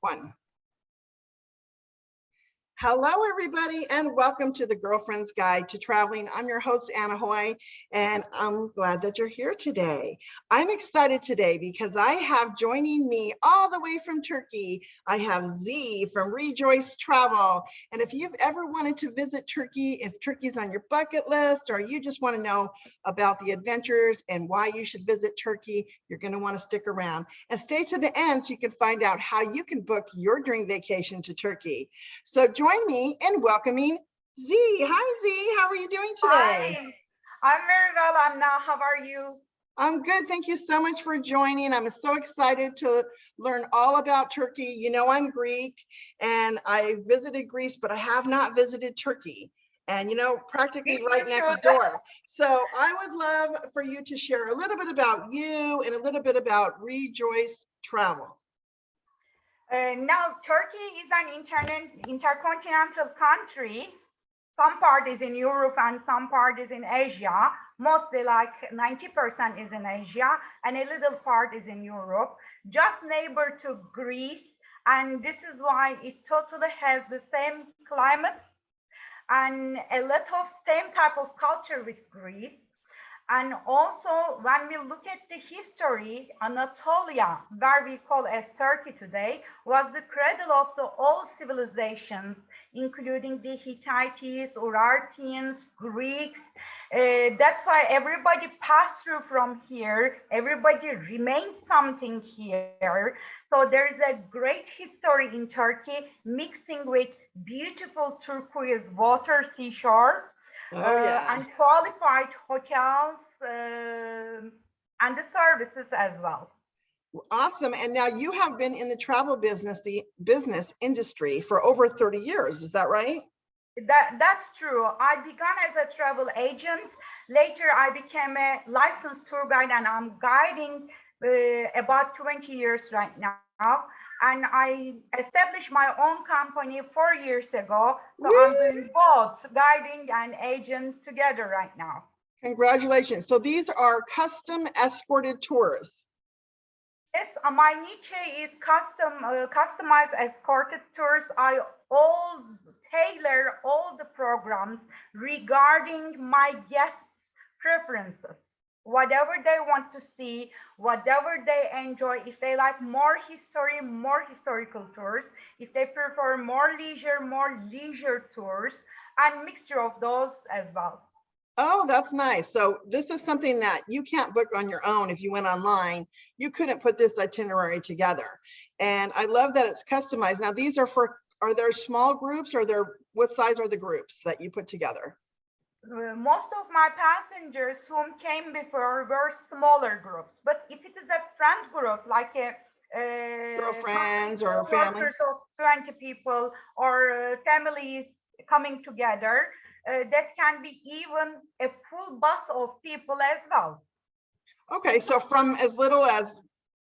One. Hello, everybody, and welcome to the Girlfriend's Guide to Traveling. I'm your host, Anna Hoy, and I'm glad that you're here today. I'm excited today because I have joining me all the way from Turkey, I have Z from Rejoice Travel. And if you've ever wanted to visit Turkey, if Turkey's on your bucket list, or you just want to know about the adventures and why you should visit Turkey, you're going to want to stick around and stay to the end so you can find out how you can book your dream vacation to Turkey. So join me in welcoming Z. Hi, Z. How are you doing today? Hi, I'm very well, Anna. How are you? I'm good. Thank you so much for joining. I'm so excited to learn all about Turkey. You know, I'm Greek and I visited Greece, but I have not visited Turkey. And, you know, practically right next door. So I would love for you to share a little bit about you and a little bit about Rejoice Travel. Now, Turkey is an intercontinental country. Some part is in Europe and some part is in Asia. Mostly like 90% is in Asia and a little part is in Europe. Just neighbor to Greece. And this is why it totally has the same climates and a lot of same type of culture with Greece. And also, when we look at the history, Anatolia, where we call as Turkey today, was the cradle of the all civilizations, including the Hittites, Urartians, Greeks. That's why everybody passed through from here. Everybody remained something here. So there is a great history in Turkey, mixing with beautiful turquoise water seashore. And qualified hotels and the services as well. Awesome. And now you have been in the travel business industry for over 30 years. Is that right? That's true. I began as a travel agent. Later, I became a licensed tour guide, and I'm guiding about 20 years right now. And I established my own company 4 years ago. So Woo! I'm doing both guiding and agent together right now. Congratulations. So these are custom escorted tours. Yes, my niche is customized escorted tours. I all tailor all the programs regarding my guests' preferences. Whatever they want to see, whatever they enjoy. If they like more history, more historical tours. If they prefer more leisure tours, and mixture of those as well. Oh, that's nice. So this is something that you can't book on your own. If you went online, you couldn't put this itinerary together. And I love that it's customized. Now these are there small groups, or what size are the groups that you put together? Most of my passengers whom came before were smaller groups, but if it is a friend group like a girlfriends or family of 20 people or families coming together, that can be even a full bus of people as well. Okay, so from as little as,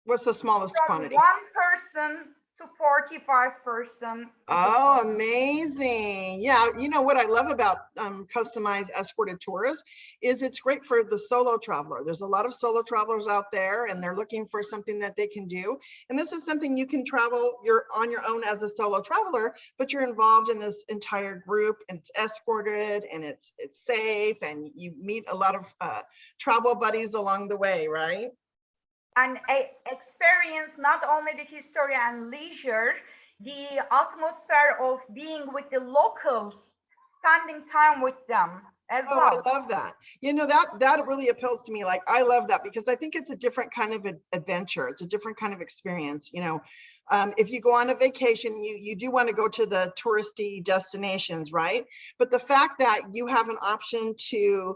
what's the smallest quantity? 1 person to 45%. Oh, amazing. Yeah, you know what I love about customized escorted tours is it's great for the solo traveler. There's a lot of solo travelers out there and they're looking for something that they can do. And this is something you can travel, you're on your own as a solo traveler, but you're involved in this entire group and it's escorted and it's safe and you meet a lot of travel buddies along the way, right? And experience not only the history and leisure, the atmosphere of being with the locals, spending time with them as well. I love that. You know, that really appeals to me. Like, I love that because I think it's a different kind of adventure. It's a different kind of experience. You know, if you go on a vacation, you do want to go to the touristy destinations, right? But the fact that you have an option to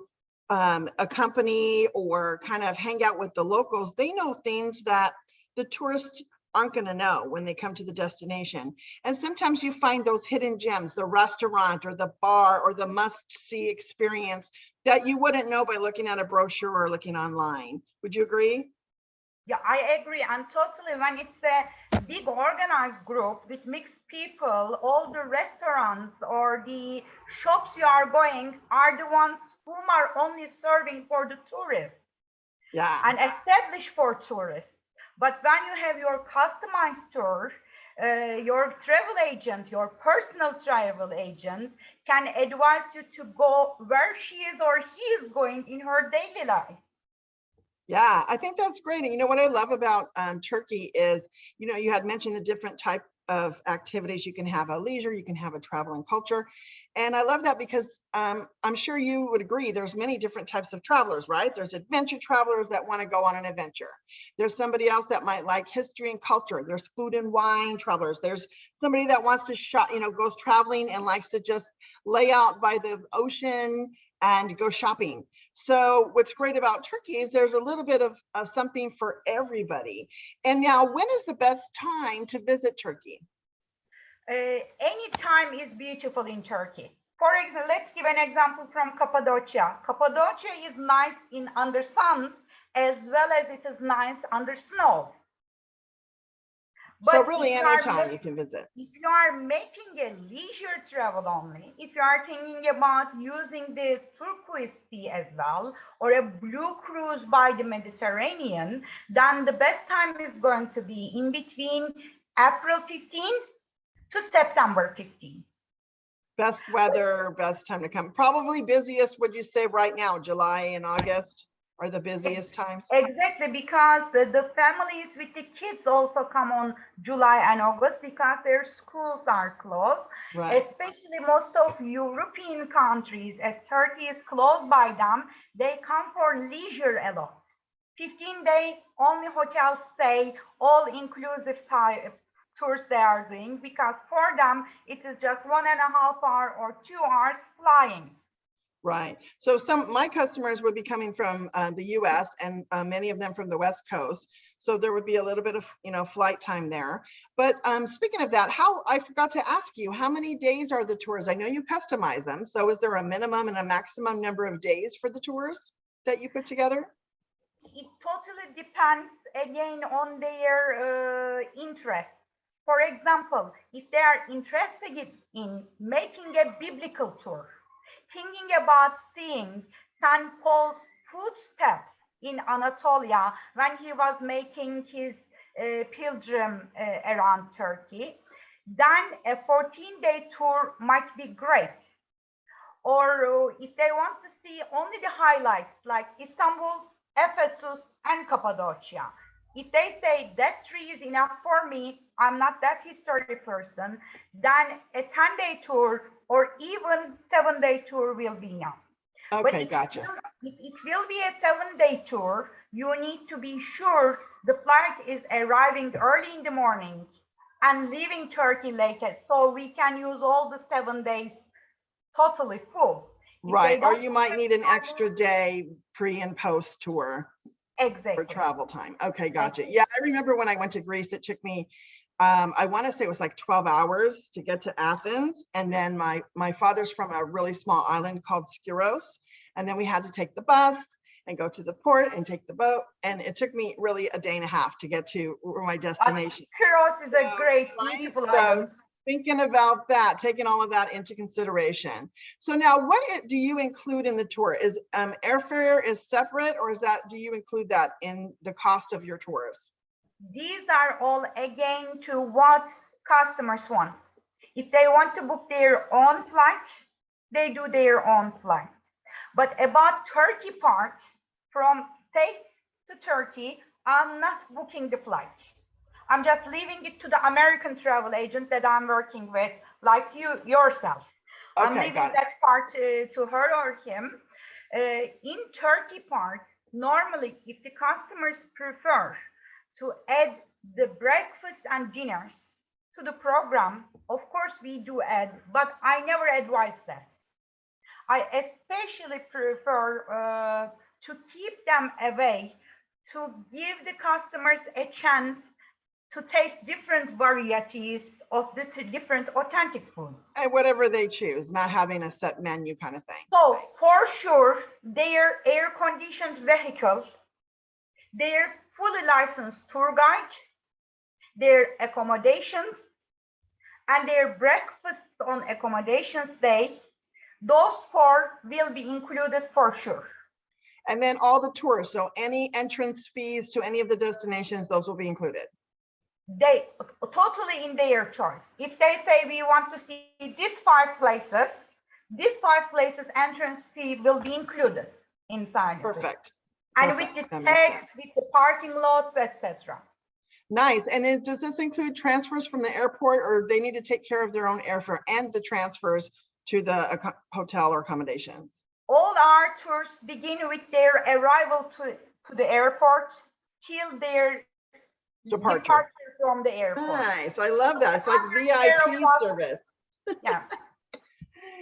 accompany or kind of hang out with the locals, they know things that the tourists aren't going to know when they come to the destination. And sometimes you find those hidden gems, the restaurant or the bar or the must-see experience that you wouldn't know by looking at a brochure or looking online. Would you agree? Yeah, I agree. And totally, when it's a big organized group with mixed people, all the restaurants or the shops you are going are the ones whom are only serving for the tourists. Yeah. And established for tourists. But when you have your customized tour, your travel agent, your personal travel agent, can advise you to go where she is or he is going in her daily life. Yeah, I think that's great. And you know what I love about Turkey is, you know, you had mentioned the different type of activities. You can have a leisure, you can have a travel and culture. And I love that because I'm sure you would agree there's many different types of travelers, right? There's adventure travelers that want to go on an adventure. There's somebody else that might like history and culture. There's food and wine travelers. There's somebody that wants to shop, you know, goes traveling and likes to just lay out by the ocean and go shopping. So what's great about Turkey is there's a little bit of something for everybody. And now, when is the best time to visit Turkey? Any time is beautiful in Turkey. For example, let's give an example from Cappadocia. Cappadocia is nice in under sun as well as it is nice under snow. So But really anytime you can visit. If you are making a leisure travel only, if you are thinking about using the turquoise sea as well, or a blue cruise by the Mediterranean, then the best time is going to be in between April 15 to September 15. Best weather, best time to come. Probably busiest, would you say right now, July and August are the busiest times? Exactly, because the families with the kids also come on July and August because their schools are closed. Right. Especially most of European countries, as Turkey is close by them, they come for leisure a lot. 15-day only hotel stay, all inclusive tours they are doing, because for them it is just 1.5 hours or 2 hours flying. Right. So my customers would be coming from the US and many of them from the West Coast. So there would be a little bit of, you know, flight time there. But speaking of that, I forgot to ask you, how many days are the tours? I know you customize them. So is there a minimum and a maximum number of days for the tours that you put together? It totally depends again on their interest. For example, if they are interested in making a biblical tour, thinking about seeing St. Paul's footsteps in Anatolia when he was making his pilgrim around Turkey, then a 14-day tour might be great. Or if they want to see only the highlights like Istanbul, Ephesus, and Cappadocia, if they say that 3 is enough for me, I'm not that history person, then a 10-day tour or even 7-day tour will be enough. Okay, gotcha. If it will be a 7-day tour, you need to be sure the flight is arriving early in the morning and leaving Turkey later, so we can use all the 7 days totally full. Right, or you might need an extra day pre and post tour. Exactly. For travel time. Okay, gotcha. Yeah, I remember when I went to Greece, it took me, I want to say it was like 12 hours to get to Athens. And then my father's from a really small island called Skiros. And then we had to take the bus and go to the port and take the boat. And it took me really a day and a half to get to my destination. Skiros is a great, beautiful island. Thinking about that, taking all of that into consideration. So now, what do you include in the tour? Is airfare is separate, or do you include that in the cost of your tours? These are all again to what customers want. If they want to book their own flight, they do their own flight. But about Turkey part, from States to Turkey, I'm not booking the flight. I'm just leaving it to the American travel agent that I'm working with, like you yourself. Okay, I'm leaving that part to her or him. In Turkey part, normally, if the customers prefer to add the breakfast and dinners to the program, of course we do add, but I never advise that. I especially prefer to keep them away, to give the customers a chance to taste different varieties of the different authentic food. And whatever they choose, not having a set menu kind of thing. So for sure, their air-conditioned vehicle, their fully licensed tour guide, their accommodations, and their breakfast on accommodations day, those 4 will be included for sure. And then all the tours, so any entrance fees to any of the destinations, those will be included. they totally in their choice. If they say we want to see these five places entrance fee will be included inside the tour. Perfect. And Perfect. with the That makes tax, sense. with the parking lots, etc. Nice. And does this include transfers from the airport, or they need to take care of their own airfare and the transfers to the hotel or accommodations? All our tours begin with their arrival to the airport till their Departure. from the airport. Nice. I love that. It's like Care VIP of us. service. Yeah.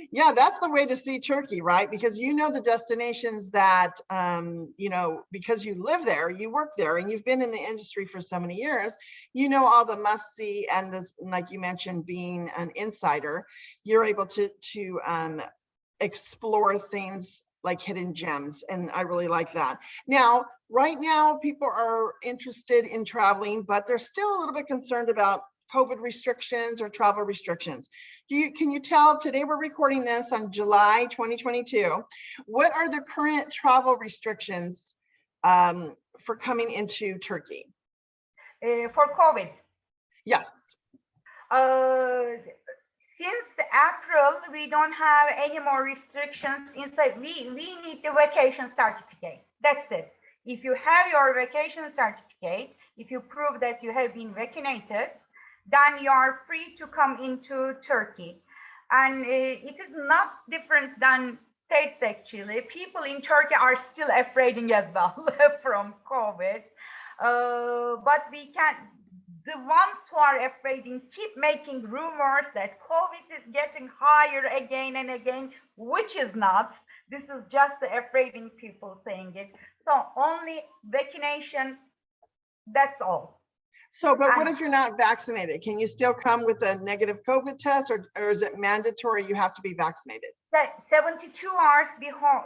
Yeah, that's the way to see Turkey, right? Because you know the destinations that, because you live there, you work there, and you've been in the industry for so many years, you know all the must see, and this, like you mentioned, being an insider, you're able to explore things like hidden gems, and I really like that. Now, right now, people are interested in traveling, but they're still a little bit concerned about COVID restrictions or travel restrictions. Can you tell, today we're recording this on July 2022, what are the current travel restrictions for coming into Turkey? For COVID? Yes. Since April, we don't have any more restrictions inside. We need the vacation certificate. That's it. If you have your vacation certificate, if you prove that you have been vaccinated, then you are free to come into Turkey. And it is not different than states, actually. People in Turkey are still afraid as well from COVID. But we can, the ones who are afraid keep making rumors that COVID is getting higher again and again, which is not. This is just the afraid people saying it. So only vaccination, that's all. So, but what if you're not vaccinated? Can you still come with a negative COVID test, or is it mandatory you have to be vaccinated? 72 hours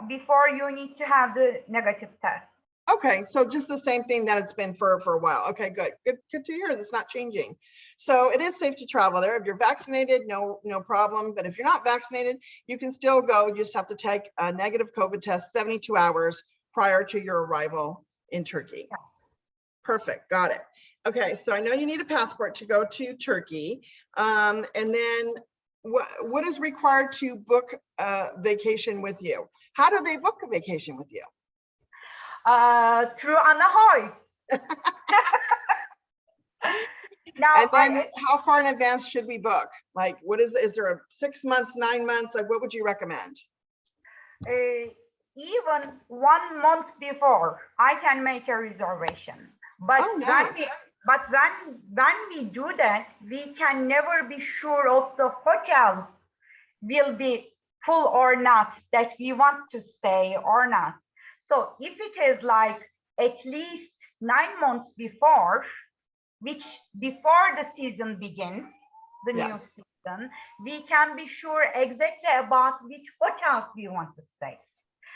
before you need to have the negative test. Okay, so just the same thing that it's been for a while. Okay, good to hear that's not changing. So it is safe to travel there. If you're vaccinated, no problem. But if you're not vaccinated, you can still go. You just have to take a negative COVID test 72 hours prior to your arrival in Turkey. Yeah. Perfect, got it. Okay, so I know you need a passport to go to Turkey. And then what is required to book a vacation with you? How do they book a vacation with you? Through Anahoy. Now, and then how far in advance should we book? Like, is there a 6 months, 9 months? Like, what would you recommend? Even 1 month before, I can make a reservation. But nice. when we do that, we can never be sure of the hotel will be full or not, that we want to stay or not. So if it is like at least 9 months before, which before the season begins, the new season, we can be sure exactly about which hotels we want to stay.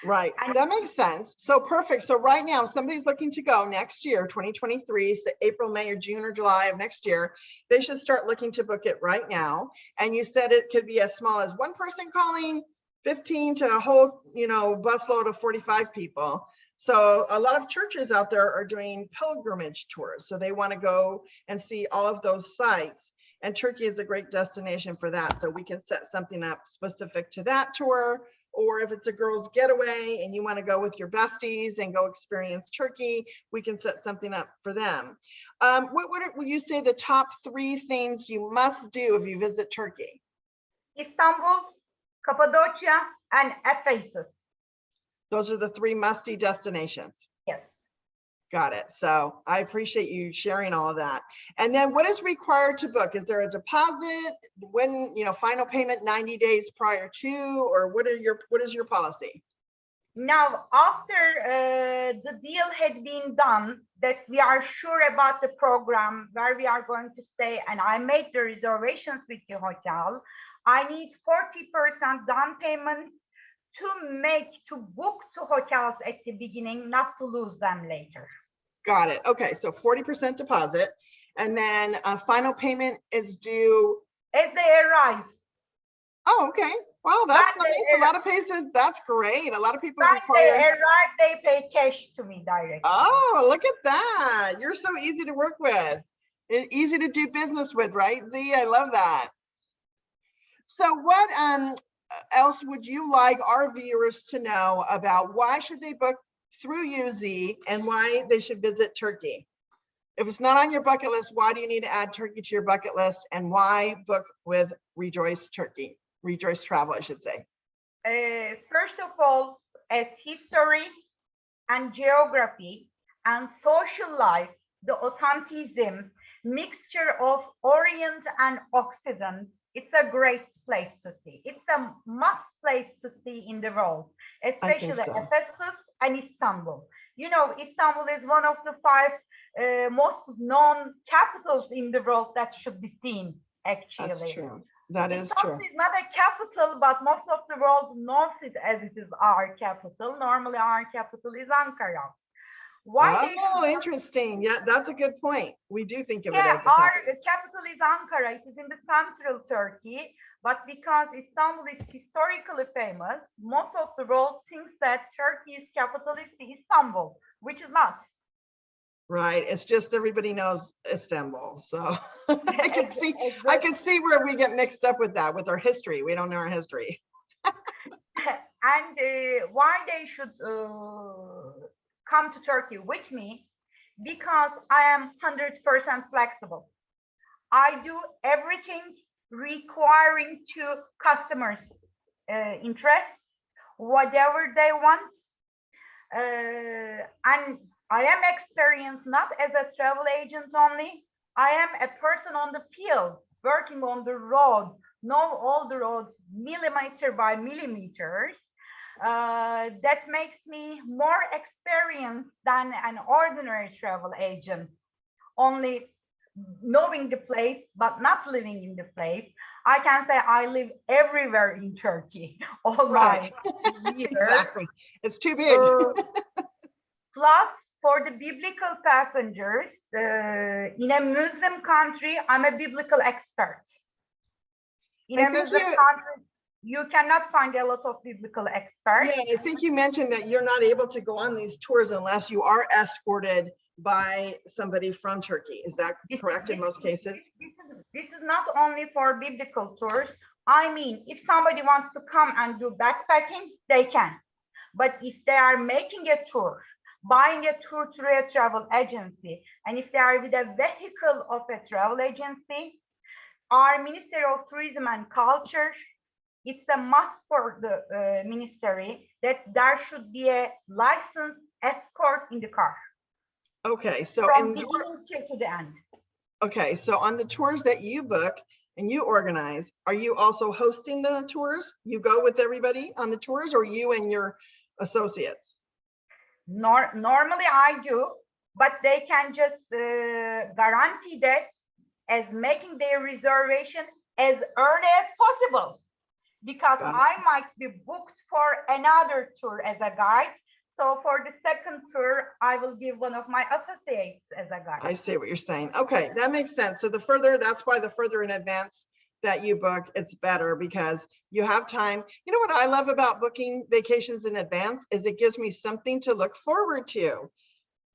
Right, that makes sense. So perfect. So right now, if somebody's looking to go next year, 2023, so April, May, or June, or July of next year, they should start looking to book it right now. And you said it could be as small as one person calling, 15 to a whole, busload of 45 people. So a lot of churches out there are doing pilgrimage tours. So they want to go and see all of those sites. And Turkey is a great destination for that. So we can set something up specific to that tour. Or if it's a girls' getaway and you want to go with your besties and go experience Turkey, we can set something up for them. What would you say the top 3 things you must do if you visit Turkey? Istanbul, Cappadocia, and Ephesus. Those are the 3 must-see destinations. Yes. Got it. So I appreciate you sharing all of that. And then what is required to book? Is there a deposit? When, final payment 90 days prior to, or what is your policy? Now, after the deal had been done, that we are sure about the program, where we are going to stay, and I made the reservations with the hotel, I need 40% down payment to book 2 hotels at the beginning, not to lose them later. Got it. Okay, so 40% deposit, and then final payment is due as they arrive. Oh, okay. Well, that's nice. A lot of places, that's great. A lot of people require. They arrive, they pay cash to me directly. Oh, look at that. You're so easy to work with. Easy to do business with, right, Z? I love that. So what else would you like our viewers to know about why should they book through you, Z, and why they should visit Turkey? If it's not on your bucket list, why do you need to add Turkey to your bucket list, and why book with Rejoice Turkey? Rejoice Travel, I should say. First of all, as history and geography and social life, the authentism, mixture of Orient and Occident, it's a great place to see. It's a must place to see in the world, especially so. Ephesus and Istanbul. You know, Istanbul is one of the five most known capitals in the world that should be seen, actually. That's true. That is true. It's not a capital, but most of the world knows it as it is our capital. Normally, our capital is Ankara. Why? Oh, interesting. Yeah, that's a good point. We do think of it as the our capital. capital is Ankara. It is in the central Turkey, but because Istanbul is historically famous, most of the world thinks that Turkey's capital is Istanbul, which is not. Right. It's just everybody knows Istanbul. So I can see where we get mixed up with that, with our history. We don't know our history. And why they should come to Turkey with me? Because I am 100% flexible. I do everything requiring to customers' interest, whatever they want. And I am experienced not as a travel agent only. I am a person on the field, working on the road, know all the roads millimeter by millimeters. That makes me more experienced than an ordinary travel agent, only knowing the place but not living in the place. I can say I live everywhere in Turkey all my year. Exactly. It's too big. Plus, for the biblical passengers, in a Muslim country, I'm a biblical expert. In a Muslim country, you cannot find a lot of biblical experts. Yeah, and I think you mentioned that you're not able to go on these tours unless you are escorted by somebody from Turkey. Is that correct in most cases? This is not only for biblical tours. I mean, if somebody wants to come and do backpacking, they can. But if they are making a tour, buying a tour through a travel agency, and if they are with a vehicle of a travel agency, our Ministry of Tourism and Culture, it's a must for the ministry that there should be a licensed escort in the car. Okay, so from beginning to the end. Okay, so on the tours that you book and you organize, are you also hosting the tours? You go with everybody on the tours, or you and your associates? Normally I do, but they can just guarantee that as making their reservation as early as possible, because I might be booked for another tour as a guide. So for the second tour, I will give one of my associates as a guide. I see what you're saying. Okay, that makes sense. So that's why the further in advance that you book, it's better because you have time. You know what I love about booking vacations in advance is it gives me something to look forward to.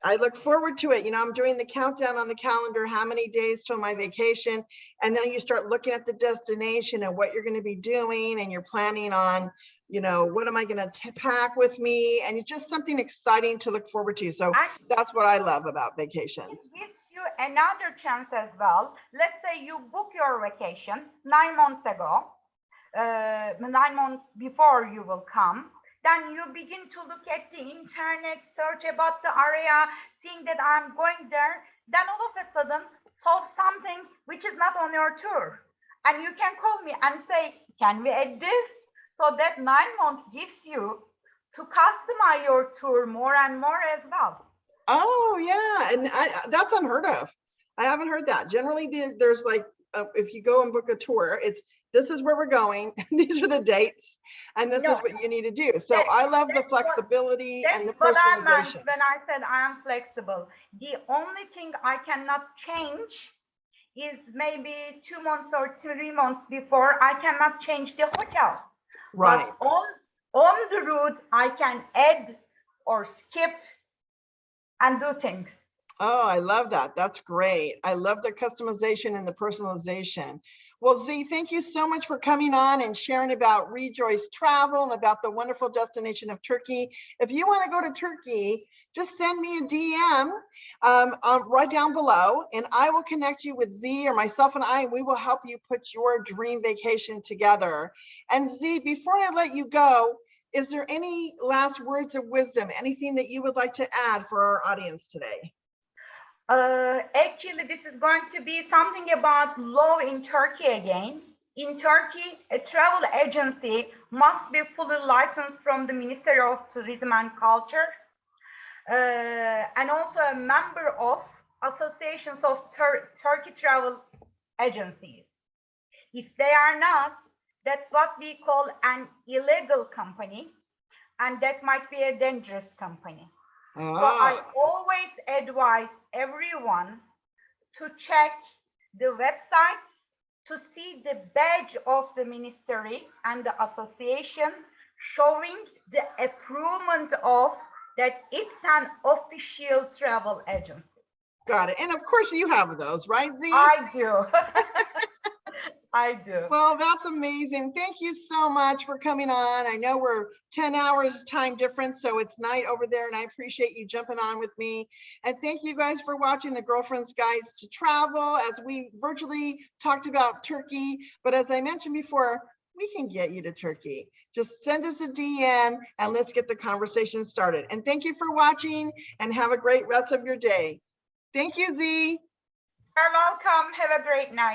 I look forward to it. You know, I'm doing the countdown on the calendar, how many days till my vacation. And then you start looking at the destination and what you're going to be doing, and you're planning on, you know, what am I going to pack with me? And it's just something exciting to look forward to. So that's what I love about vacations. It gives you another chance as well. Let's say you book your vacation 9 months ago, 9 months before you will come. Then you begin to look at the internet, search about the area, seeing that I'm going there. Then all of a sudden, solve something which is not on your tour. And you can call me and say, can we add this? So that 9 months gives you to customize your tour more and more as well. Oh, yeah. And that's unheard of. I haven't heard that. Generally, there's like, if you go and book a tour, this is where we're going, these are the dates, and this is what you need to do. So I love the flexibility and the personalization. What I meant when I said I am flexible. The only thing I cannot change is maybe 2 months or 3 months before, I cannot change the hotel. Right. But on the route, I can add or skip and do things. Oh, I love that. That's great. I love the customization and the personalization. Well, Z, thank you so much for coming on and sharing about Rejoice Travel and about the wonderful destination of Turkey. If you want to go to Turkey, just send me a DM right down below, and I will connect you with Z or myself and we will help you put your dream vacation together. And Z, before I let you go, is there any last words of wisdom, anything that you would like to add for our audience today? Actually, this is going to be something about law in Turkey again. In Turkey, a travel agency must be fully licensed from the Ministry of Tourism and Culture, and also a member of associations of Turkey travel agencies. If they are not, that's what we call an illegal company, and that might be a dangerous company. So I always advise everyone to check the websites to see the badge of the ministry and the association showing the approval of that it's an official travel agency. Got it. And of course you have those, right, Z? I do. I do. Well, that's amazing. Thank you so much for coming on. I know we're 10 hours time difference, so it's night over there, and I appreciate you jumping on with me. And thank you guys for watching the Girlfriend's Guides to Travel as we virtually talked about Turkey. But as I mentioned before, we can get you to Turkey. Just send us a DM and let's get the conversation started. And thank you for watching and have a great rest of your day. Thank you, Z. You're welcome. Have a great night.